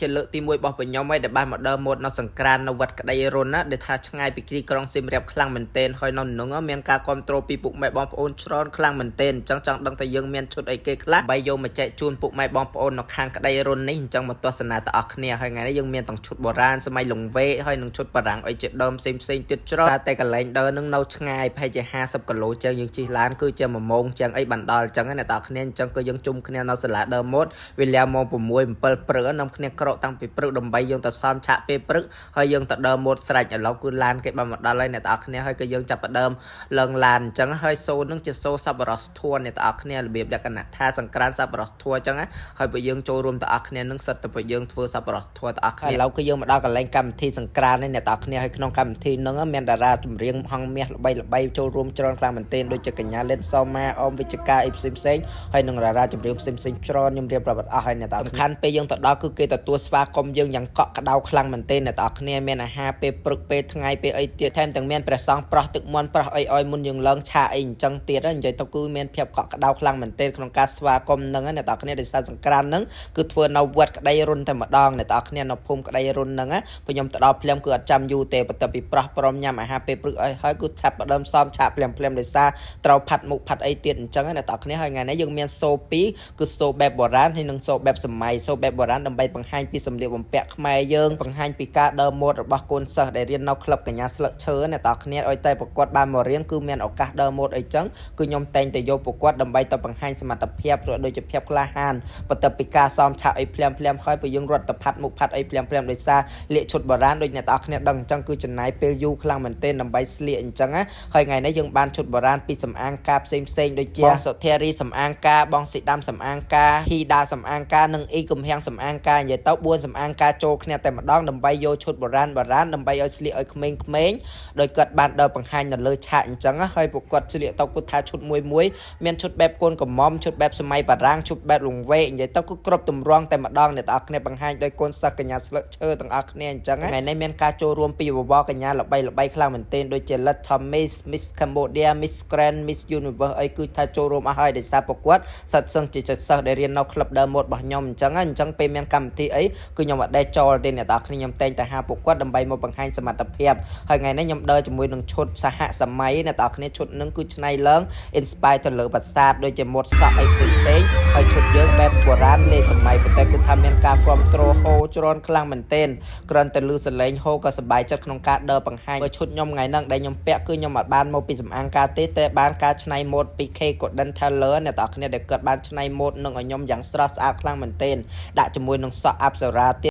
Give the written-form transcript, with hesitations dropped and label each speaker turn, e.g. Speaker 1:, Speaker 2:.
Speaker 1: ជាលើកទី1របស់បញ្ញឲ្យដែលបានមកដើរម៉ូតនៅសង្ក្រាននៅវត្តក្តីរុនណាដែលថាឆ្ងាយពីទីក្រុងសៀមរាបខ្លាំងមែនទែនហើយនៅនឹងមានការគ្រប់គ្រងពីពុកម៉ែបងប្អូនច្រើនខ្លាំងមែនទែនអញ្ចឹងចង់ដឹងថាយើងមានឈុតអីគេខ្លះបាយយកមកចែកជូនពុកម៉ែបងប្អូននៅខាងក្តីរុននេះអញ្ចឹងមកទស្សនាទាំងអស់គ្នាហើយថ្ងៃនេះយើងមានទាំងឈុតបុរាណសម័យលង្វែកហើយនឹងឈុតបារាំងអីជាដើមផ្សេងទៀតច្រើនតែកន្លែងដើរនឹងនៅឆ្ងាយប្រហែលជា50គីឡូជាងយើងជិះឡានគឺជា1ម៉ោងជាងអីបានដល់អញ្ចឹងណាអ្នកទាំងគ្នាអញ្ចឹងគឺយើងជុំគ្នានៅសាលាដើរម៉ូតវេលាម៉ោង6 7ព្រឹកនាំគ្នាក្រកតាំងពីព្រឹកដើម្បីយើងទៅសំឆាក់ពេលព្រឹកហើយយើងទៅដើរម៉ូតស្រេចឥឡូវគឺឡានគេបានមកដល់ហើយអ្នកទាំងគ្នាហើយក៏យើងចាប់ផ្ដើមឡើងឡានអញ្ចឹងហើយសូននឹងជាសូសប្បុរសធម៌អ្នកទាំងគ្នារបៀបលក្ខណៈថាសង្ក្រានសប្បុរសធម៌អញ្ចឹងហើយពួកយើងចូលរួមទាំងអស់គ្នានឹងសិតតែពួកយើងធ្វើសប្បុរសធម៌ទាំងអស់គ្នាឥឡូវគឺយើងមកដល់កន្លែងកម្មវិធីសង្ក្រាននេះអ្នកទាំងគ្នាហើយក្នុងកម្មវិធីនឹងមានតារាចម្រៀងហងមាសល្បីចូលរួមច្រើនខ្លាំងមែនទែនដូចជាកញ្ញាលិនសមាអមវិជ្ជការអីផ្សេងហើយនឹងតារាចម្រៀងផ្សេងច្រើនខ្ញុំរៀបរាប់អស់ហើយអ្នកទាំងសំខាន់ពេលយើងទៅដល់គឺគេទទួលស្វាគមន៍យើងយ៉ាងកក់ក្ដៅខ្លាំងមែនទែនអ្នកទាំងគ្នាមានអាហារពេលព្រឹកពេលថ្ងៃពេលអីទៀតថែមទាំងមានព្រះសង្ឃប្រោះទឹកមន្តប្រោះអីមុនយើងឡើងឆាអីអញ្ចឹងទៀតនិយាយទៅគឺមានភាពកក់ក្ដៅខ្លាំងមែនទែនក្នុងការស្វាគមន៍នឹងអ្នកទាំងគ្នាដោយសារសង្ក្រាននឹងគឺធ្វើនៅវត្តក្តីរុនតែម្ដងអ្នកទាំងគ្នានៅភូមិក្តីរុននឹងពេលខ្ញុំទៅដល់ភ្លាមគឺអត់ចាំយូរទេបន្ទាប់ពីប្រោះព្រមញ៉ាំអាហារពេលព្រឹកអីហើយគឺឆាប់ផ្ដើមសមឆាភ្លាមដោយសារត្រូវផាត់មុខផាត់អីទៀតអញ្ចឹងអ្នកទាំងគ្នាហើយថ្ងៃនេះយើងមានសូ2គឺសូបែបបុរាណហើយនិងសូបែបសម័យសូបែបបុរាណដើម្បីបង្ហាញពីសម្លៀកបំពាក់ខ្មែរយើងបង្ហាញពីការដើរម៉ូតរបស់កូនសិស្សដែលរៀននៅក្លឹបកញ្ញាស្លឹកឈើអ្នកទាំងគ្នាឲ្យតែប្រកួតបានមករៀនគឺមានឱកាសដើរម៉ូតអីចឹងគឺខ្ញុំតែងតែយកប្រកួតដើម្បីទៅបង្ហាញសមត្ថភាពដូចជាភាពក្លាហានបន្ទាប់ពីការសមឆាប់អីភ្លាមហើយពួកយើងរត់ទៅផាត់មុខផាត់អីភ្លាមដោយសារលាកឈុតបុរាណដូចអ្នកទាំងគ្នាដឹងអញ្ចឹងគឺចំណាយពេលយូរខ្លាំងមែនទែនដើម្បីស្លៀកអញ្ចឹងហើយថ្ងៃនេះយើងបានឈុតបុរាណពីសំអាងការផ្សេងដូចជាបងសុធារីសំអាងការបងស៊ីដាំសំអាងការហ៊ីដាសំអាងការនិងអ៊ីកំហៀងសំអាងការនិយាយទៅ4សំអាងការចូលគ្នាតែម្ដងដើម្បីយកឈុតបុរាណដើម្បីឲ្យស្លៀកឲ្យក្មេងៗដោយគាត់បានដើរបង្ហាញនៅលើឆាកអញ្ចឹងហើយពួកគាត់ស្លៀកទៅគាត់ថាឈុតមួយមានឈុតបែបកូនកំមុំឈុតបែបសម័យបារាំងឈុតបែបលង្វែកនិយាយទៅគឺគ្រប់ទម្រង់តែម្ដងអ្នកទាំងអស់គ្នាបង្ហាញដោយកូនសិស្សកញ្ញាស្លឹកឈើទាំងអស់គ្នាអញ្ចឹងថ្ងៃនេះមានការចូលរួមពីវវកញ្ញាល្បីខ្លាំងមែនទែនដូចជា Let Thomas Miss Cambodia Miss Grand Miss Universe អីគឺថាចូលរួមអស់ហើយដោយសារប្រកួតសិស្សជាសិស្សដែលរៀននៅក្លឹបដើរម៉ូតរបស់ខ្ញុំអញ្ចឹងពេលមានកម្មវិធីអីគឺខ្ញុំអត់ដែរចូលទេអ្នកទាំងគ្នាខ្ញុំតែងតែហៅប្រកួតដើម្បីមកបង្ហាញសមត្ថភាពហើយថ្ងៃនេះខ្ញុំដើរជាមួយនឹងឈុតសហសម័យអ្នកទាំងគ្នាឈុតនឹងគឺឆ្នៃឡើង inspire ទៅលើប្រាសាទដូចជាម៉ូតសក់អីផ្សេងហើយឈុតយើងបែបបុរាណលេសម័យប៉ុន្តែគឺថាមានការគ្រប់គ្រងហូរច្រើនខ្លាំងមែនទែនគ្រាន់តែលឺសលេងហូរក៏សប្បាយចិត្តក្នុងការដើរបង្ហាញបើឈុតខ្ញុំថ្ងៃហ្នឹងដែលខ្ញុំពាក់គឺខ្ញុំអត់បានមកពីសំអាងការទេតែបានការឆ្នៃម៉ូតពី K Golden Tailor អ្នកទាំងគ្នាដែលគាត់បានឆ្នៃម៉ូតនឹងឲ្យខ្ញុំយ៉ាងស្រស់ស្អាតខ្លាំងមែនទែនដាក់ជាមួយនឹងសក់អប្សរា